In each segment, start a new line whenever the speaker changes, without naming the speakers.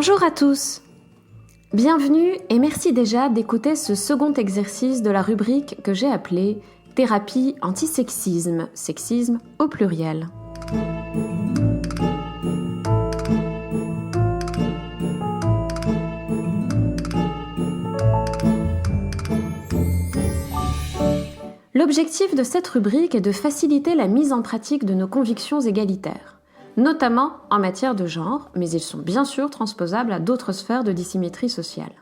Bonjour à tous. Bienvenue et merci déjà d'écouter ce second exercice de la rubrique que j'ai appelée Thérapie antisexisme, sexisme au pluriel. L'objectif de cette rubrique est de faciliter la mise en pratique de nos convictions égalitaires, notamment en matière de genre, mais ils sont bien sûr transposables à d'autres sphères de dissymétrie sociale.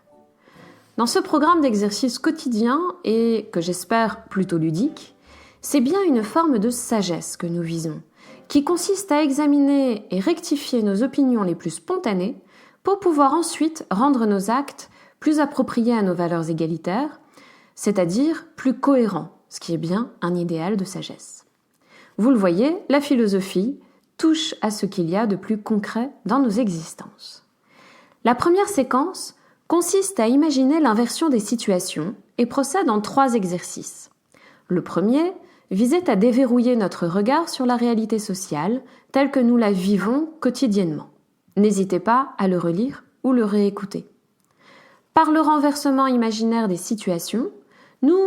Dans ce programme d'exercice quotidien, et que j'espère plutôt ludique, c'est bien une forme de sagesse que nous visons, qui consiste à examiner et rectifier nos opinions les plus spontanées pour pouvoir ensuite rendre nos actes plus appropriés à nos valeurs égalitaires, c'est-à-dire plus cohérents, ce qui est bien un idéal de sagesse. Vous le voyez, la philosophie touche à ce qu'il y a de plus concret dans nos existences. La première séquence consiste à imaginer l'inversion des situations et procède en 3 exercices. Le premier visait à déverrouiller notre regard sur la réalité sociale telle que nous la vivons quotidiennement. N'hésitez pas à le relire ou le réécouter. Par le renversement imaginaire des situations, nous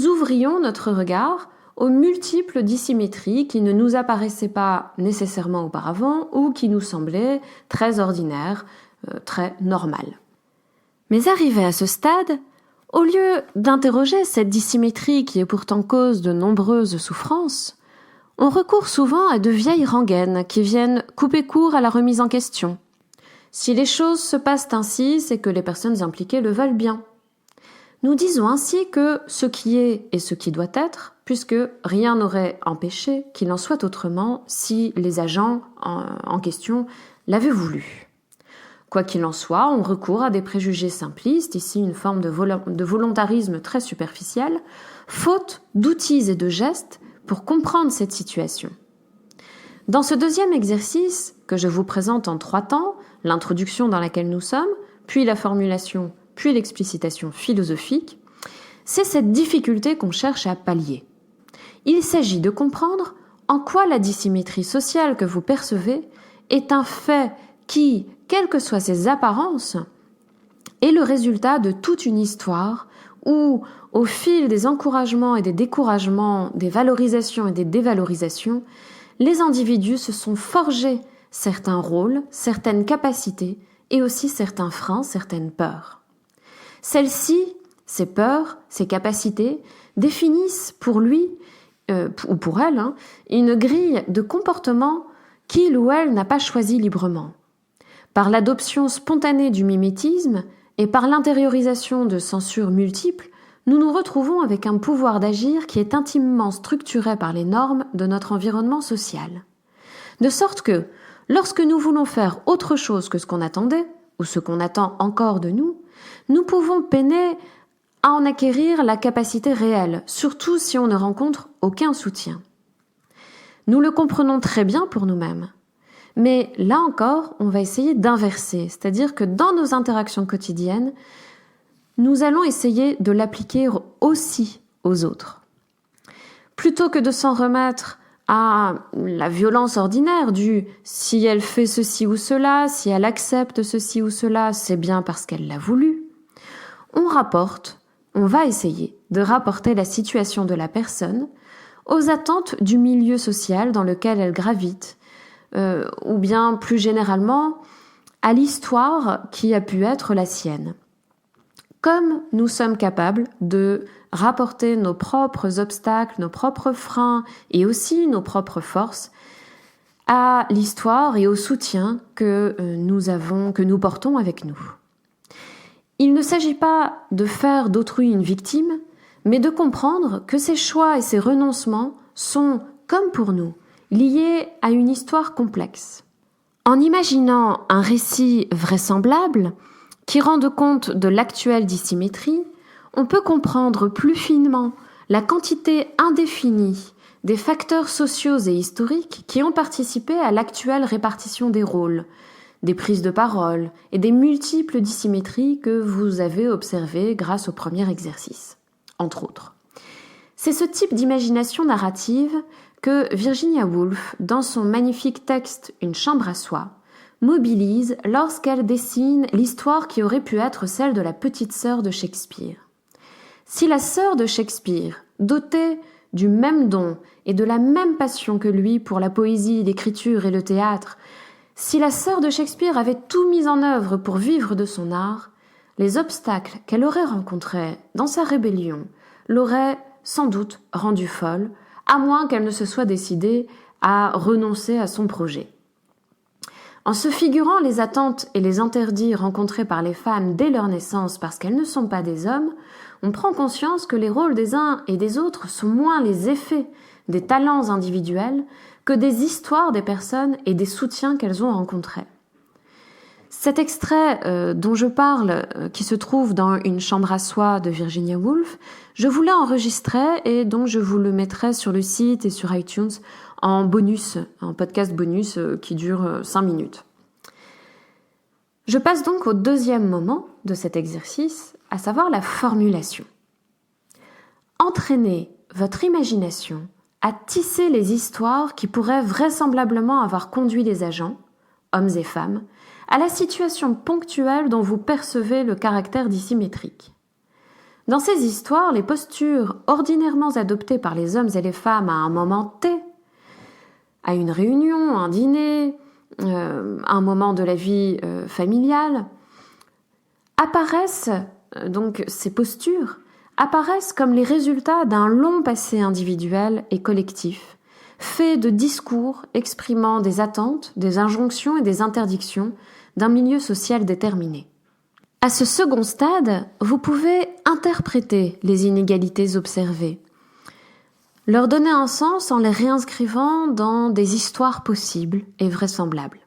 ouvrions notre regard aux multiples dissymétries qui ne nous apparaissaient pas nécessairement auparavant ou qui nous semblaient très ordinaires, très normales. Mais arrivé à ce stade, au lieu d'interroger cette dissymétrie qui est pourtant cause de nombreuses souffrances, on recourt souvent à de vieilles rengaines qui viennent couper court à la remise en question. Si les choses se passent ainsi, c'est que les personnes impliquées le veulent bien. Nous disons ainsi que ce qui est et ce qui doit être, puisque rien n'aurait empêché qu'il en soit autrement si les agents en question l'avaient voulu. Quoi qu'il en soit, on recourt à des préjugés simplistes, ici une forme de volontarisme très superficiel, faute d'outils et de gestes pour comprendre cette situation. Dans ce deuxième exercice, que je vous présente en 3 temps, l'introduction dans laquelle nous sommes, puis la formulation, puis l'explicitation philosophique, c'est cette difficulté qu'on cherche à pallier. Il s'agit de comprendre en quoi la dissymétrie sociale que vous percevez est un fait qui, quelles que soient ses apparences, est le résultat de toute une histoire où, au fil des encouragements et des découragements, des valorisations et des dévalorisations, les individus se sont forgés certains rôles, certaines capacités et aussi certains freins, certaines peurs. Celles-ci, ces peurs, ces capacités, définissent pour lui, ou pour elle, une grille de comportement qu'il ou elle n'a pas choisi librement. Par l'adoption spontanée du mimétisme et par l'intériorisation de censures multiples, nous nous retrouvons avec un pouvoir d'agir qui est intimement structuré par les normes de notre environnement social. De sorte que, lorsque nous voulons faire autre chose que ce qu'on attendait, ou ce qu'on attend encore de nous, nous pouvons peiner à en acquérir la capacité réelle, surtout si on ne rencontre aucun soutien. Nous le comprenons très bien pour nous-mêmes, mais là encore, on va essayer d'inverser, c'est-à-dire que dans nos interactions quotidiennes, nous allons essayer de l'appliquer aussi aux autres. Plutôt que de s'en remettre à la violence ordinaire du « si elle fait ceci ou cela, si elle accepte ceci ou cela, c'est bien parce qu'elle l'a voulu », on va essayer de rapporter la situation de la personne aux attentes du milieu social dans lequel elle gravite, ou bien plus généralement à l'histoire qui a pu être la sienne. Comme nous sommes capables de rapporter nos propres obstacles, nos propres freins et aussi nos propres forces à l'histoire et au soutien que nous portons avec nous. Il ne s'agit pas de faire d'autrui une victime, mais de comprendre que ces choix et ces renoncements sont, comme pour nous, liés à une histoire complexe. En imaginant un récit vraisemblable, qui rende compte de l'actuelle dissymétrie, on peut comprendre plus finement la quantité indéfinie des facteurs sociaux et historiques qui ont participé à l'actuelle répartition des rôles, des prises de parole et des multiples dissymétries que vous avez observées grâce au premier exercice, entre autres. C'est ce type d'imagination narrative que Virginia Woolf, dans son magnifique texte « Une chambre à soi », mobilise lorsqu'elle dessine l'histoire qui aurait pu être celle de la petite sœur de Shakespeare. Si la sœur de Shakespeare, dotée du même don et de la même passion que lui pour la poésie, l'écriture et le théâtre, si la sœur de Shakespeare avait tout mis en œuvre pour vivre de son art, les obstacles qu'elle aurait rencontrés dans sa rébellion l'auraient sans doute rendue folle, à moins qu'elle ne se soit décidée à renoncer à son projet. En se figurant les attentes et les interdits rencontrés par les femmes dès leur naissance parce qu'elles ne sont pas des hommes, on prend conscience que les rôles des uns et des autres sont moins les effets des talents individuels que des histoires des personnes et des soutiens qu'elles ont rencontrés. Cet extrait dont je parle, qui se trouve dans Une chambre à soi de Virginia Woolf, je vous l'ai enregistré et donc je vous le mettrai sur le site et sur iTunes en bonus, en podcast bonus qui dure 5 minutes. Je passe donc au deuxième moment de cet exercice, à savoir la formulation. Entraînez votre imagination à tisser les histoires qui pourraient vraisemblablement avoir conduit les agents, hommes et femmes, à la situation ponctuelle dont vous percevez le caractère dissymétrique. Dans ces histoires, les postures ordinairement adoptées par les hommes et les femmes à un moment T, à une réunion, un dîner, un moment de la vie familiale, apparaissent, donc ces postures, apparaissent comme les résultats d'un long passé individuel et collectif, fait de discours exprimant des attentes, des injonctions et des interdictions d'un milieu social déterminé. À ce second stade, vous pouvez interpréter les inégalités observées, leur donner un sens en les réinscrivant dans des histoires possibles et vraisemblables.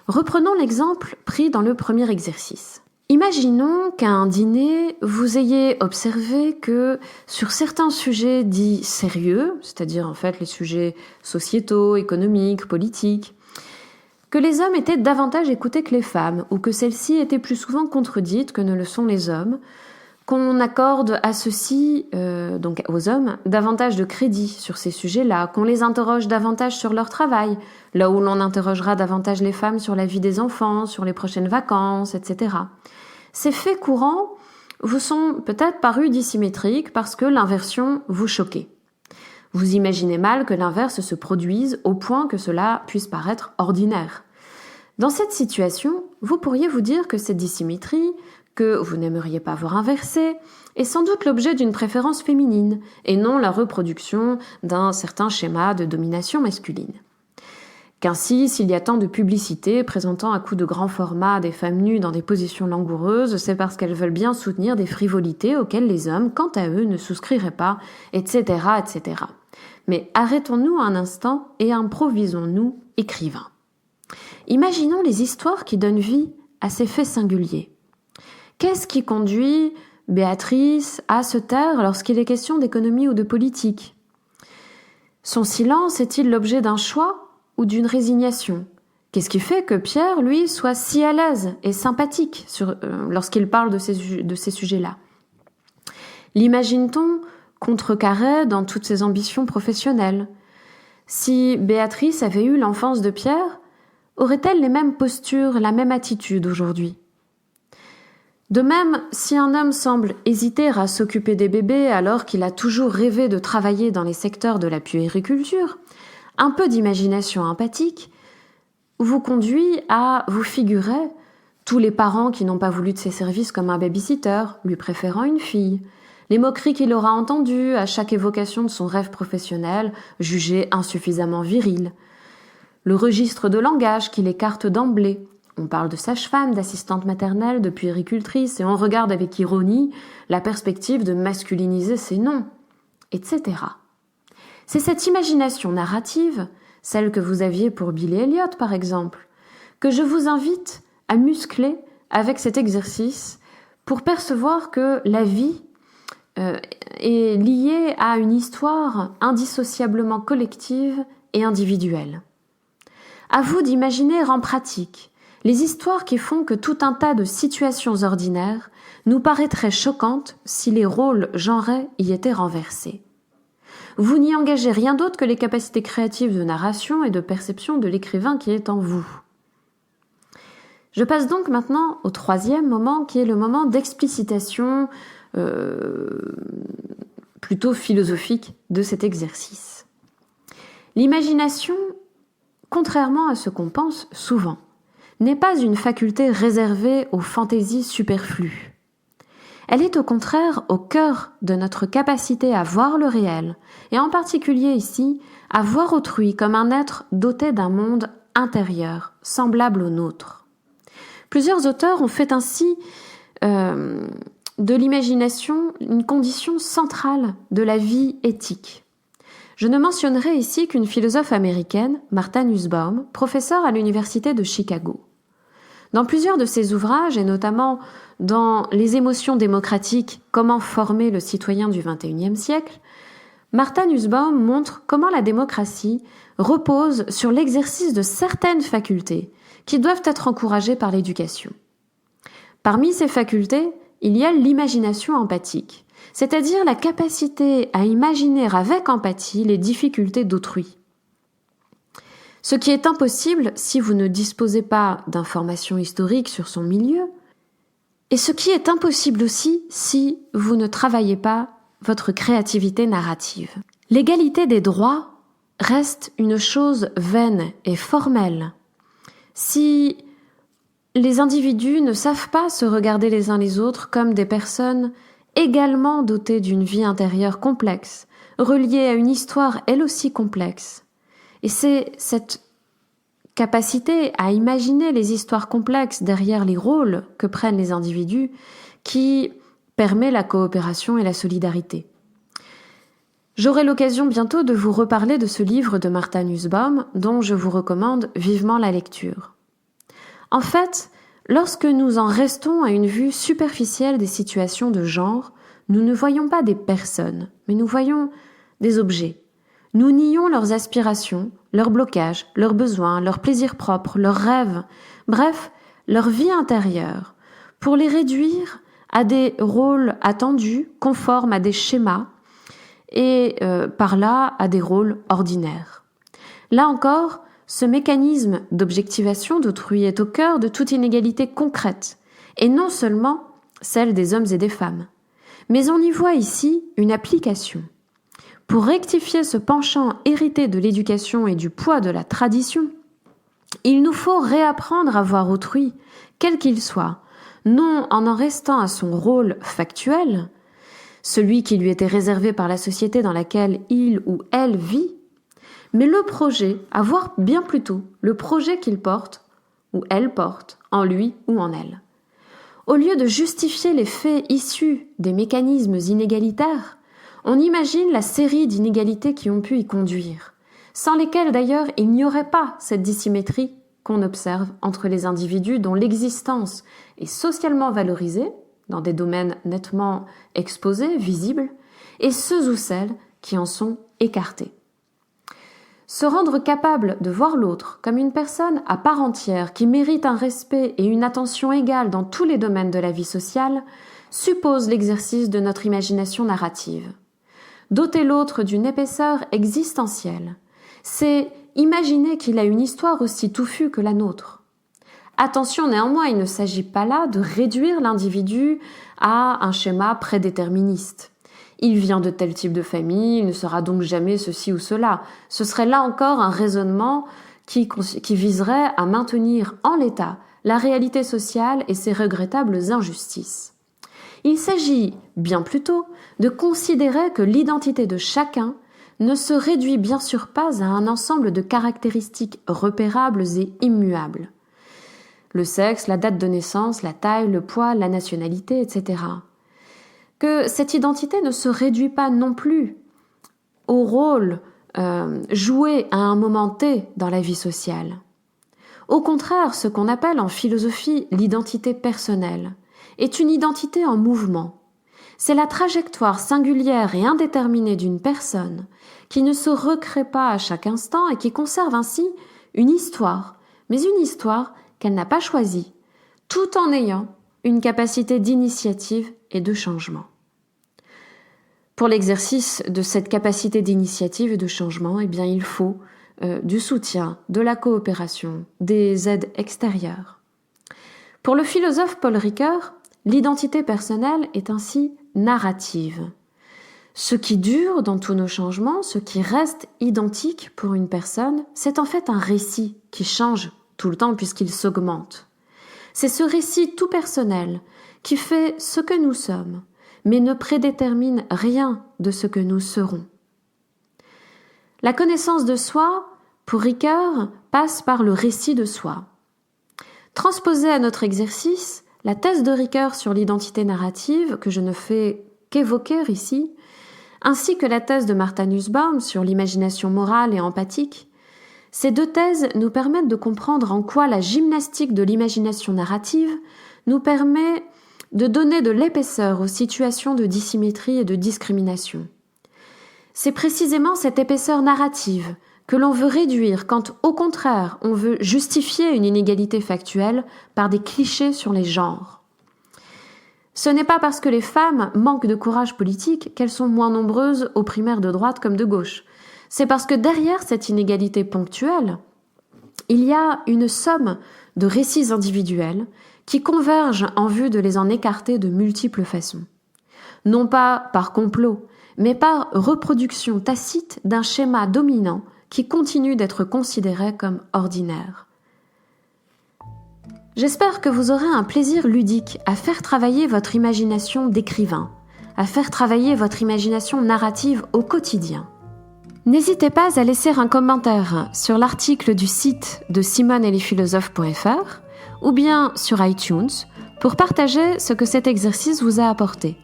Reprenons l'exemple pris dans le premier exercice. Imaginons qu'à un dîner, vous ayez observé que sur certains sujets dits sérieux, c'est-à-dire en fait les sujets sociétaux, économiques, politiques, que les hommes étaient davantage écoutés que les femmes, ou que celles-ci étaient plus souvent contredites que ne le sont les hommes, qu'on accorde à ceux-ci, donc aux hommes, davantage de crédit sur ces sujets-là, qu'on les interroge davantage sur leur travail, là où l'on interrogera davantage les femmes sur la vie des enfants, sur les prochaines vacances, etc. Ces faits courants vous sont peut-être parus dissymétriques parce que l'inversion vous choquait. Vous imaginez mal que l'inverse se produise au point que cela puisse paraître ordinaire. Dans cette situation, vous pourriez vous dire que cette dissymétrie, que vous n'aimeriez pas voir inversée, est sans doute l'objet d'une préférence féminine et non la reproduction d'un certain schéma de domination masculine. Qu'ainsi, s'il y a tant de publicité présentant à coups de grand format des femmes nues dans des positions langoureuses, c'est parce qu'elles veulent bien soutenir des frivolités auxquelles les hommes, quant à eux, ne souscriraient pas, etc., etc. Mais arrêtons-nous un instant et improvisons-nous écrivains. Imaginons les histoires qui donnent vie à ces faits singuliers. Qu'est-ce qui conduit Béatrice à se taire lorsqu'il est question d'économie ou de politique ? Son silence est-il l'objet d'un choix ou d'une résignation ? Qu'est-ce qui fait que Pierre, lui, soit si à l'aise et sympathique lorsqu'il parle de ces sujets-là ? L'imagine-t-on contrecarré dans toutes ses ambitions professionnelles ? Si Béatrice avait eu l'enfance de Pierre, aurait-elle les mêmes postures, la même attitude aujourd'hui ? De même, si un homme semble hésiter à s'occuper des bébés alors qu'il a toujours rêvé de travailler dans les secteurs de la puériculture, un peu d'imagination empathique vous conduit à vous figurer tous les parents qui n'ont pas voulu de ses services comme un baby-sitter, lui préférant une fille, les moqueries qu'il aura entendues à chaque évocation de son rêve professionnel, jugé insuffisamment viril, le registre de langage qu'il écarte d'emblée. On parle de sage-femme, d'assistante maternelle, de puéricultrice, et on regarde avec ironie la perspective de masculiniser ces noms, etc. C'est cette imagination narrative, celle que vous aviez pour Billy Elliot par exemple, que je vous invite à muscler avec cet exercice pour percevoir que la vie est liée à une histoire indissociablement collective et individuelle. À vous d'imaginer en pratique les histoires qui font que tout un tas de situations ordinaires nous paraîtraient choquantes si les rôles genrés y étaient renversés. Vous n'y engagez rien d'autre que les capacités créatives de narration et de perception de l'écrivain qui est en vous. Je passe donc maintenant au troisième moment, qui est le moment d'explicitation plutôt philosophique de cet exercice. L'imagination, contrairement à ce qu'on pense souvent, n'est pas une faculté réservée aux fantaisies superflues. Elle est au contraire au cœur de notre capacité à voir le réel, et en particulier ici, à voir autrui comme un être doté d'un monde intérieur, semblable au nôtre. Plusieurs auteurs ont fait ainsi de l'imagination une condition centrale de la vie éthique. Je ne mentionnerai ici qu'une philosophe américaine, Martha Nussbaum, professeure à l'université de Chicago. Dans plusieurs de ses ouvrages, et notamment dans Les émotions démocratiques, comment former le citoyen du XXIe siècle, Martha Nussbaum montre comment la démocratie repose sur l'exercice de certaines facultés qui doivent être encouragées par l'éducation. Parmi ces facultés, il y a l'imagination empathique, c'est-à-dire la capacité à imaginer avec empathie les difficultés d'autrui. Ce qui est impossible si vous ne disposez pas d'informations historiques sur son milieu, et ce qui est impossible aussi si vous ne travaillez pas votre créativité narrative. L'égalité des droits reste une chose vaine et formelle si les individus ne savent pas se regarder les uns les autres comme des personnes également dotées d'une vie intérieure complexe, reliée à une histoire elle aussi complexe. Et c'est cette capacité à imaginer les histoires complexes derrière les rôles que prennent les individus qui permet la coopération et la solidarité. J'aurai l'occasion bientôt de vous reparler de ce livre de Martha Nussbaum, dont je vous recommande vivement la lecture. En fait, lorsque nous en restons à une vue superficielle des situations de genre, nous ne voyons pas des personnes, mais nous voyons des objets. Nous nions leurs aspirations, leurs blocages, leurs besoins, leurs plaisirs propres, leurs rêves, bref, leur vie intérieure, pour les réduire à des rôles attendus, conformes à des schémas, et par là à des rôles ordinaires. Là encore, ce mécanisme d'objectivation d'autrui est au cœur de toute inégalité concrète, et non seulement celle des hommes et des femmes. Mais on y voit ici une application. Pour rectifier ce penchant hérité de l'éducation et du poids de la tradition, il nous faut réapprendre à voir autrui, quel qu'il soit, non en restant à son rôle factuel, celui qui lui était réservé par la société dans laquelle il ou elle vit, mais le projet, à voir bien plus tôt, le projet qu'il porte, ou elle porte, en lui ou en elle. Au lieu de justifier les faits issus des mécanismes inégalitaires, on imagine la série d'inégalités qui ont pu y conduire, sans lesquelles d'ailleurs il n'y aurait pas cette dissymétrie qu'on observe entre les individus dont l'existence est socialement valorisée, dans des domaines nettement exposés, visibles, et ceux ou celles qui en sont écartés. Se rendre capable de voir l'autre comme une personne à part entière qui mérite un respect et une attention égale dans tous les domaines de la vie sociale suppose l'exercice de notre imagination narrative. Doter l'autre d'une épaisseur existentielle, c'est imaginer qu'il a une histoire aussi touffue que la nôtre. Attention néanmoins, il ne s'agit pas là de réduire l'individu à un schéma prédéterministe. Il vient de tel type de famille, il ne sera donc jamais ceci ou cela. Ce serait là encore un raisonnement qui viserait à maintenir en l'état la réalité sociale et ses regrettables injustices. Il s'agit, bien plutôt, de considérer que l'identité de chacun ne se réduit bien sûr pas à un ensemble de caractéristiques repérables et immuables. Le sexe, la date de naissance, la taille, le poids, la nationalité, etc. Que cette identité ne se réduit pas non plus au rôle joué à un moment T dans la vie sociale. Au contraire, ce qu'on appelle en philosophie l'identité personnelle est une identité en mouvement. C'est la trajectoire singulière et indéterminée d'une personne qui ne se recrée pas à chaque instant et qui conserve ainsi une histoire, mais une histoire qu'elle n'a pas choisie, tout en ayant une capacité d'initiative et de changement. Pour l'exercice de cette capacité d'initiative et de changement, eh bien, il faut du soutien, de la coopération, des aides extérieures. Pour le philosophe Paul Ricoeur, l'identité personnelle est ainsi narrative. Ce qui dure dans tous nos changements, ce qui reste identique pour une personne, c'est en fait un récit qui change tout le temps puisqu'il s'augmente. C'est ce récit tout personnel qui fait ce que nous sommes, mais ne prédétermine rien de ce que nous serons. La connaissance de soi, pour Ricoeur, passe par le récit de soi. Transposée à notre exercice, la thèse de Ricoeur sur l'identité narrative, que je ne fais qu'évoquer ici, ainsi que la thèse de Martha Nussbaum sur l'imagination morale et empathique, ces deux thèses nous permettent de comprendre en quoi la gymnastique de l'imagination narrative nous permet de donner de l'épaisseur aux situations de dissymétrie et de discrimination. C'est précisément cette épaisseur narrative que l'on veut réduire quand, au contraire, on veut justifier une inégalité factuelle par des clichés sur les genres. Ce n'est pas parce que les femmes manquent de courage politique qu'elles sont moins nombreuses aux primaires de droite comme de gauche. C'est parce que derrière cette inégalité ponctuelle, il y a une somme de récits individuels qui convergent en vue de les en écarter de multiples façons. Non pas par complot, mais par reproduction tacite d'un schéma dominant qui continue d'être considéré comme ordinaire. J'espère que vous aurez un plaisir ludique à faire travailler votre imagination d'écrivain, à faire travailler votre imagination narrative au quotidien. N'hésitez pas à laisser un commentaire sur l'article du site de simoneetlesphilosophes.fr ou bien sur iTunes pour partager ce que cet exercice vous a apporté.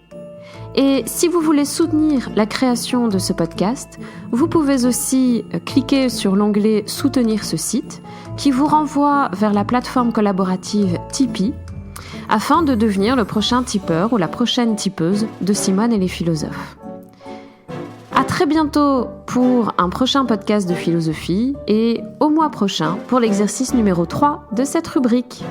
Et si vous voulez soutenir la création de ce podcast, vous pouvez aussi cliquer sur l'onglet « Soutenir ce site » qui vous renvoie vers la plateforme collaborative Tipeee afin de devenir le prochain tipeur ou la prochaine tipeuse de Simone et les philosophes. À très bientôt pour un prochain podcast de philosophie et au mois prochain pour l'exercice numéro 3 de cette rubrique.